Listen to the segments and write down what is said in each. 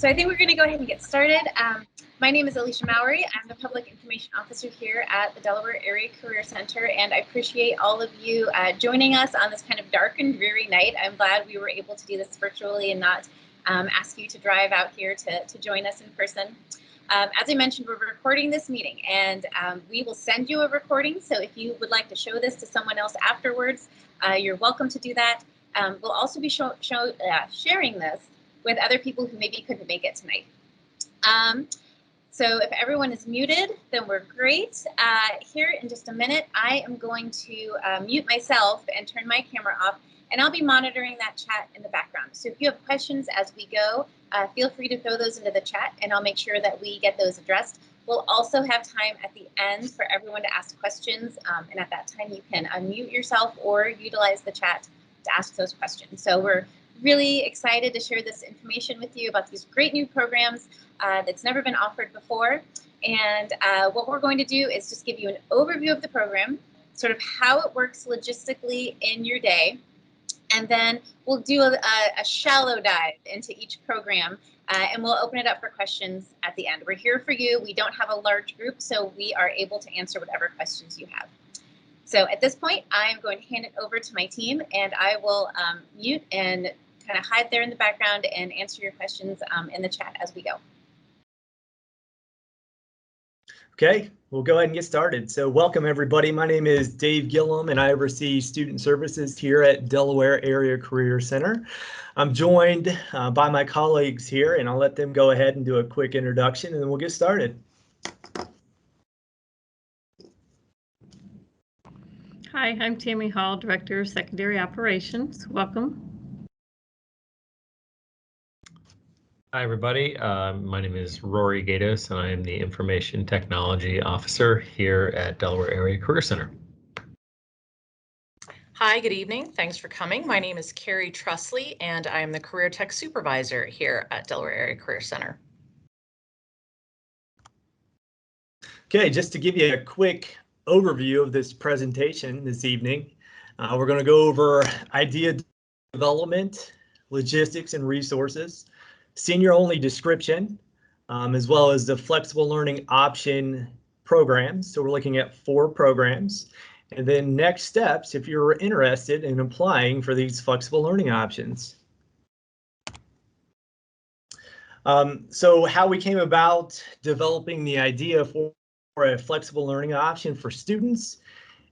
I think we're going to go ahead and get started. My name is Alicia Mowry. I'm the Public Information Officer here at the Delaware Area Career Center, and I appreciate all of you joining us on this kind of dark and dreary night. I'm glad we were able to do this virtually and not ask you to drive out here to join us in person. As I mentioned, we're recording this meeting, and we will send you a recording. So if you would like to show this to someone else afterwards, you're welcome to do that. We'll also be sharing this with other people who maybe couldn't make it tonight. So if everyone is muted, then we're great. Here in just a minute, I am going to mute myself and turn my camera off, and I'll be monitoring that chat in the background. So if you have questions as we go, feel free to throw those into the chat, and I'll make sure that we get those addressed. We'll also have time at the end for everyone to ask questions, and at that time you can unmute yourself or utilize the chat to ask those questions. So we're really excited to share this information with you about these great new programs that's never been offered before. And what we're going to do is just give you an overview of the program, sort of how it works logistically in your day. And then we'll do a shallow dive into each program, and we'll open it up for questions at the end. We're here for you. We don't have a large group, so we are able to answer whatever questions you have. So at this point, I'm going to hand it over to my team, and I will mute and kind of hide there in the background and answer your questions in the chat as we go. Okay, we'll go ahead and get started. So welcome everybody. My name is Dave Gillum and I oversee student services here at Delaware Area Career Center. I'm joined by my colleagues here, and I'll let them go ahead and do a quick introduction and then we'll get started. Hi, I'm Tammy Hall, Director of Secondary Operations. Welcome. Hi, everybody. My name is Rory Gatos, and I am the Information Technology Officer here at Delaware Area Career Center. Hi, good evening. Thanks for coming. My name is Carrie Trusley, and I am the Career Tech Supervisor here at Delaware Area Career Center. Okay, just to give you a quick overview of this presentation this evening, we're going to go over idea development, logistics and resources, senior-only description, as well as the flexible learning option programs. So we're looking at 4 programs. And then next steps if you're interested in applying for these flexible learning options. So how we came about developing the idea for a flexible learning option for students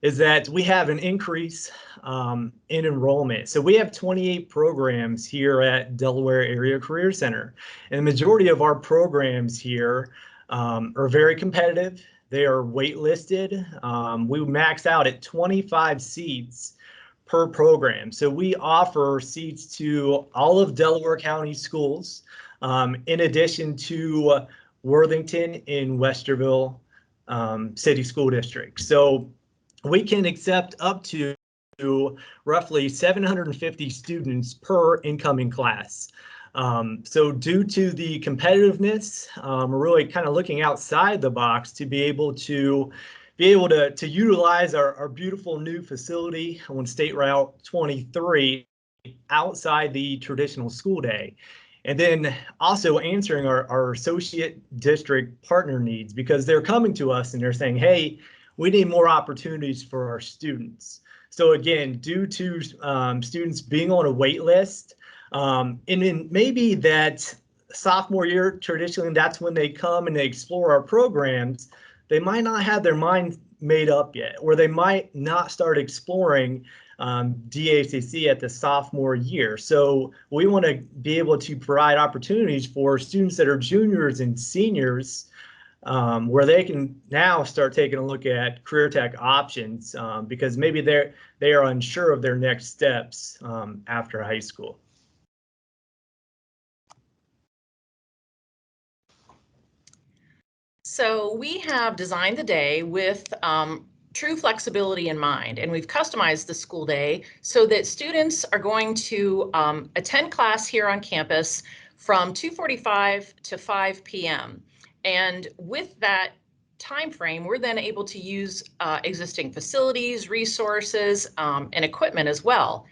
is that we have an increase in enrollment. So we have 28 programs here at Delaware Area Career Center, and the majority of our programs here are very competitive. They are waitlisted. We max out at 25 seats per program. So we offer seats to all of Delaware County schools, in addition to Worthington in Westerville City School District. So we can accept up to roughly 750 students per incoming class. So due to the competitiveness, we're really kind of looking outside the box to be able to utilize our beautiful new facility on State Route 23 outside the traditional school day. And then also answering our associate district partner needs, because they're coming to us and they're saying, hey, we need more opportunities for our students. So again, due to students being on a wait list, and then maybe that sophomore year, traditionally, that's when they come and they explore our programs, they might not have their mind made up yet, or they might not start exploring DACC at the sophomore year. So we want to be able to provide opportunities for students that are juniors and seniors, where they can now start taking a look at career tech options, because maybe they are unsure of their next steps after high school. So we have designed the day with true flexibility in mind, and we've customized the school day so that students are going to attend class here on campus from 2:45 to 5 p.m. And with that time frame, we're then able to use existing facilities, resources, and equipment as well.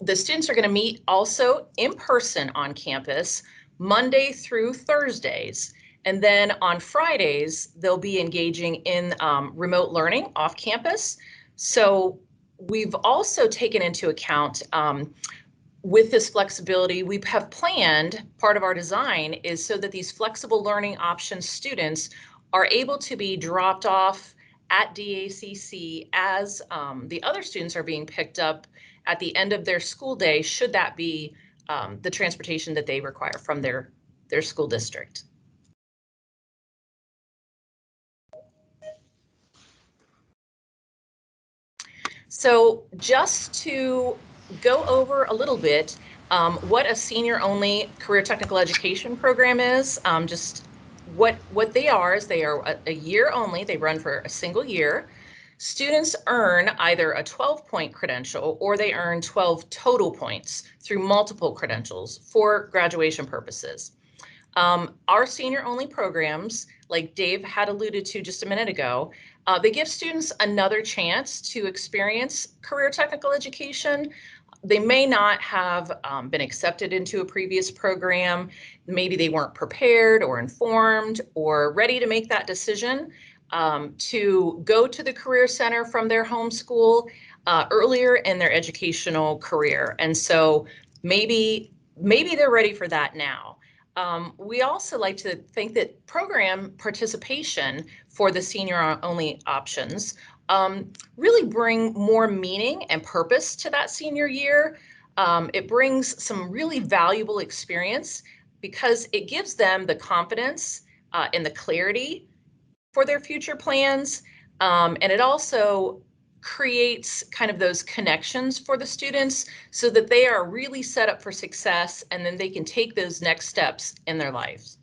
The students are going to meet also in person on campus, Monday through Thursdays. And then on Fridays, they'll be engaging in remote learning off campus. So we've also taken into account with this flexibility, we have planned, part of our design is so that these flexible learning options students are able to be dropped off at DACC as the other students are being picked up at the end of their school day, should that be the transportation that they require from their school district. So just to go over a little bit what a senior-only career technical education program is, just what they are is they are a year only. They run for a single year. Students earn either a 12-point credential or they earn 12 total points through multiple credentials for graduation purposes. Our senior-only programs, like Dave had alluded to just a minute ago, they give students another chance to experience career technical education. They may not have been accepted into a previous program. Maybe they weren't prepared or informed or ready to make that decision to go to the Career Center from their home school earlier in their educational career. And so maybe they're ready for that now. We also like to think that program participation for the senior-only options really bring more meaning and purpose to that senior year. It brings some really valuable experience because it gives them the confidence and the clarity for their future plans. And it also creates kind of those connections for the students so that they are really set up for success and then they can take those next steps in their lives.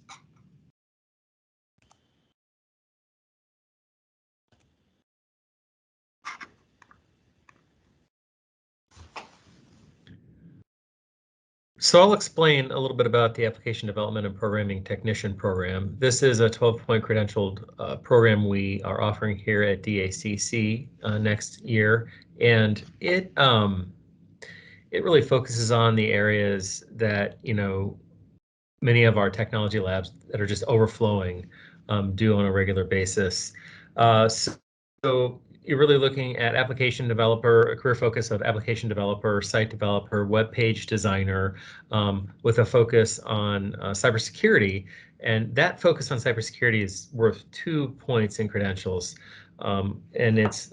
So I'll explain a little bit about the Application Development and Programming Technician program. This is a 12-point credentialed program we are offering here at DACC next year, and it really focuses on the areas that, you know, many of our technology labs that are just overflowing do on a regular basis. So you're really looking at application developer, a career focus of application developer, site developer, web page designer, with a focus on cybersecurity. And that focus on cybersecurity is worth 2 points in credentials. And it's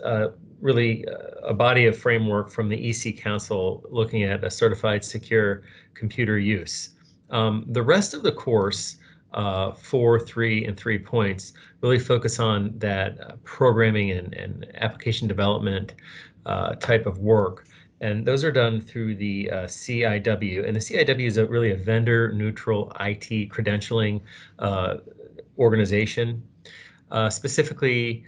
really a body of framework from the EC Council looking at a certified secure computer use. The rest of the course, 4, 3, and 3 points, really focus on that programming and application development type of work. And those are done through the CIW. And the CIW is really a vendor-neutral IT credentialing organization. Specifically,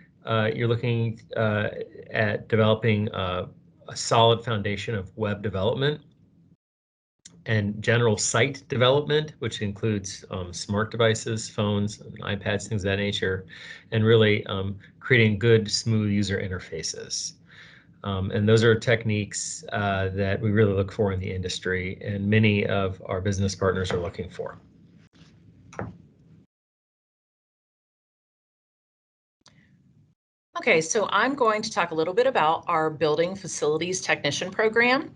you're looking at developing a solid foundation of web development and general site development, which includes smart devices, phones, iPads, things of that nature, and really creating good, smooth user interfaces. And those are techniques that we really look for in the industry, and many of our business partners are looking for. Okay, so I'm going to talk a little bit about our Building Facilities Technician program.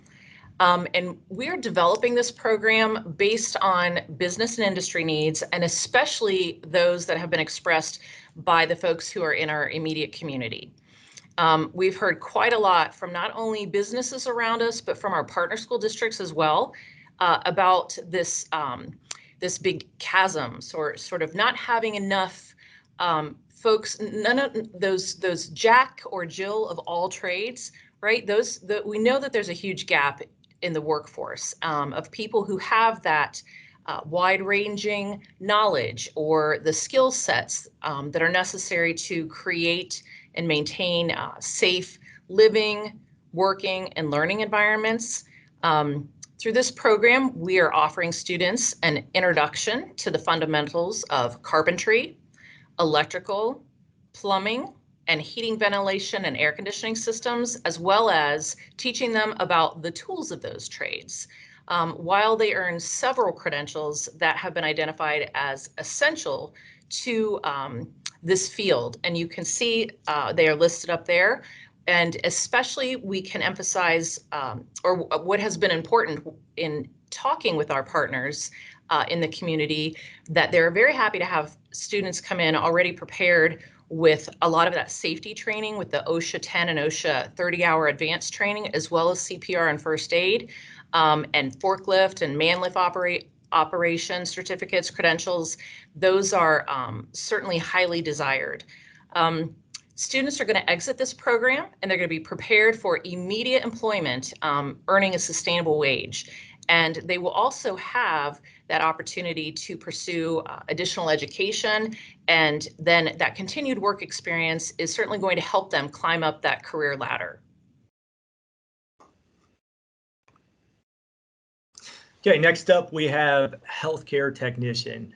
And we're developing this program based on business and industry needs, and especially those that have been expressed by the folks who are in our immediate community. We've heard quite a lot from not only businesses around us, but from our partner school districts as well, about this, this big chasm, sort of not having enough folks, none of those Jack or Jill of all trades, right? We know that there's a huge gap in the workforce of people who have that wide-ranging knowledge or the skill sets that are necessary to create and maintain safe living, working, and learning environments. Through this program, we are offering students an introduction to the fundamentals of carpentry, electrical, plumbing, and heating, ventilation, and air conditioning systems, as well as teaching them about the tools of those trades. while they earn several credentials that have been identified as essential to this field. And you can see they are listed up there. And especially we can emphasize, or what has been important in talking with our partners in the community, that they're very happy to have students come in already prepared with a lot of that safety training with the OSHA 10 and OSHA 30-hour advanced training, as well as CPR and first aid, and forklift and man lift operation certificates, credentials. Those are certainly highly desired. Students are going to exit this program and they're going to be prepared for immediate employment, earning a sustainable wage. And they will also have that opportunity to pursue additional education, and then that continued work experience is certainly going to help them climb up that career ladder. Okay, next up we have healthcare technician.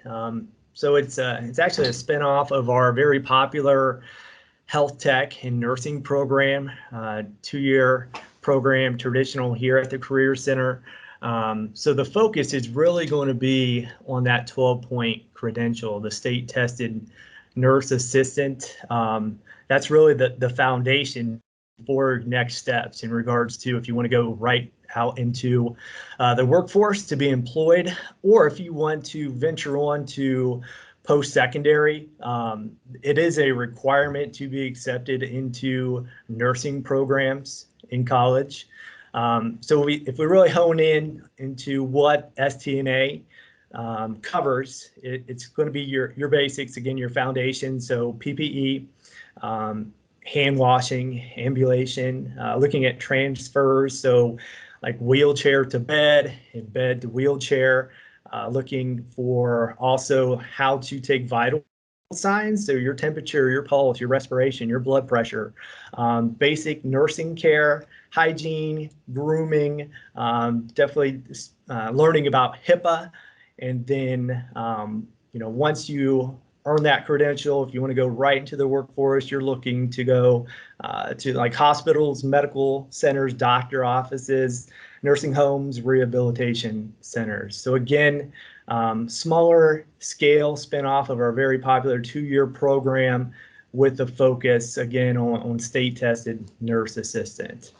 So it's actually a spinoff of our very popular health tech and nursing program, 2-year program, traditional here at the Career Center. So the focus is really going to be on that 12-point credential, the state tested nurse assistant. That's really the foundation for next steps in regards to if you want to go right out into the workforce to be employed, or if you want to venture on to post-secondary. It is a requirement to be accepted into nursing programs in college. So if we really hone in into what STNA covers, it's going to be your basics, again, your foundation. So PPE, hand washing, ambulation, looking at transfers. So like wheelchair to bed and bed to wheelchair, looking for also how to take vital signs. So your temperature, your pulse, your respiration, your blood pressure, basic nursing care, hygiene, grooming, definitely learning about HIPAA. And then, once you earn that credential, if you want to go right into the workforce, you're looking to go to like hospitals, medical centers, doctor offices, nursing homes, rehabilitation centers. So again, smaller scale spinoff of our very popular 2-year program with the focus again on state tested nurse assistant.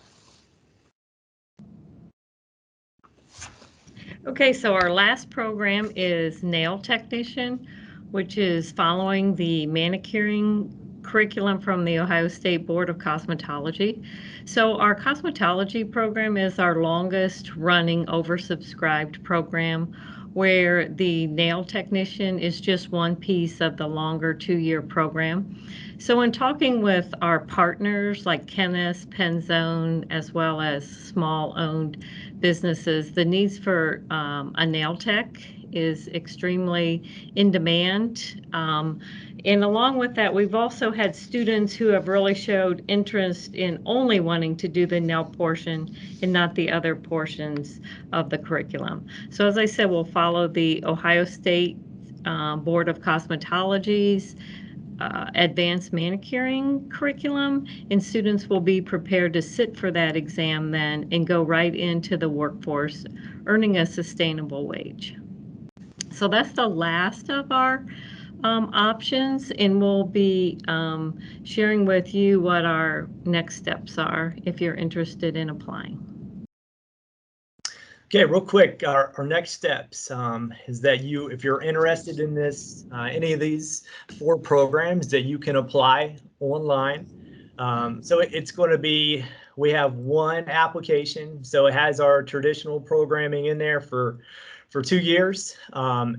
Okay, so our last program is nail technician, which is following the manicuring curriculum from the Ohio State Board of Cosmetology. So our cosmetology program is our longest running oversubscribed program, where the nail technician is just one piece of the longer 2-year program. So in talking with our partners like Chemist, Penzone, as well as small owned businesses, the needs for a nail tech is extremely in demand. And along with that, we've also had students who have really showed interest in only wanting to do the nail portion and not the other portions of the curriculum. So as I said, we'll follow the Ohio State Board of Cosmetology's advanced manicuring curriculum, and students will be prepared to sit for that exam then and go right into the workforce, earning a sustainable wage. So that's the last of our options, and we'll be sharing with you what our next steps are if you're interested in applying. Okay, real quick, our next steps is that if you're interested in this, any of these 4 programs, that you can apply online. So it's going to be, we have one application, so it has our traditional programming in there for 2 years,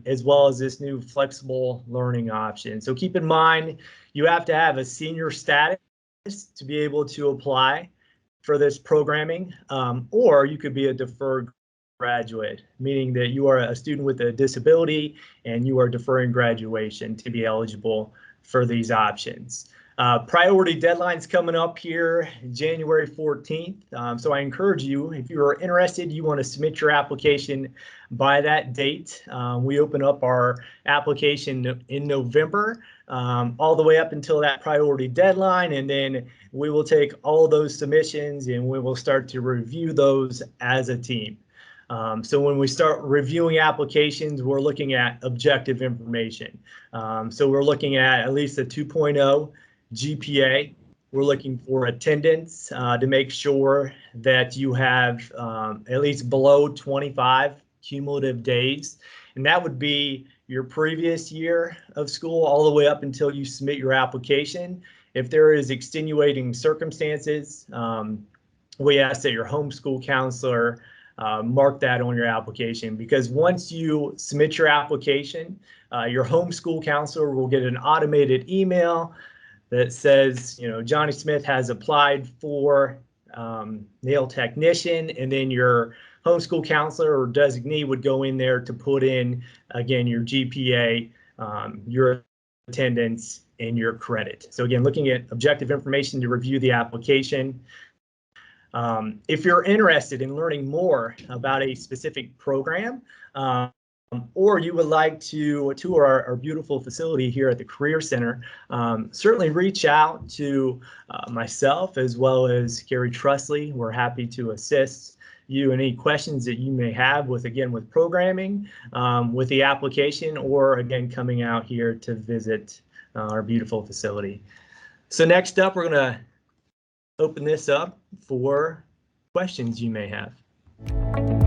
as well as this new flexible learning option. So keep in mind, you have to have a senior status to be able to apply for this programming, or you could be a deferred graduate, meaning that you are a student with a disability and you are deferring graduation to be eligible for these options. Priority deadline's coming up here January 14th. So I encourage you, if you are interested, you want to submit your application by that date. We open up our application in November, all the way up until that priority deadline, and then we will take all of those submissions and we will start to review those as a team. So when we start reviewing applications, we're looking at objective information. So we're looking at least a 2.0 GPA. We're looking for attendance to make sure that you have at least below 25 cumulative days. And that would be your previous year of school all the way up until you submit your application. If there is extenuating circumstances, we ask that your homeschool counselor mark that on your application, because once you submit your application, your homeschool counselor will get an automated email that says, you know, Johnny Smith has applied for nail technician, and then your homeschool counselor or designee would go in there to put in, again, your GPA, your attendance, and your credit. So again, looking at objective information to review the application. If you're interested in learning more about a specific program, or you would like to tour our beautiful facility here at the Career Center, certainly reach out to myself as well as Gary Trusley. We're happy to assist you in any questions that you may have with programming, with the application, or again, coming out here to visit our beautiful facility. So next up, we're going to open this up for questions you may have.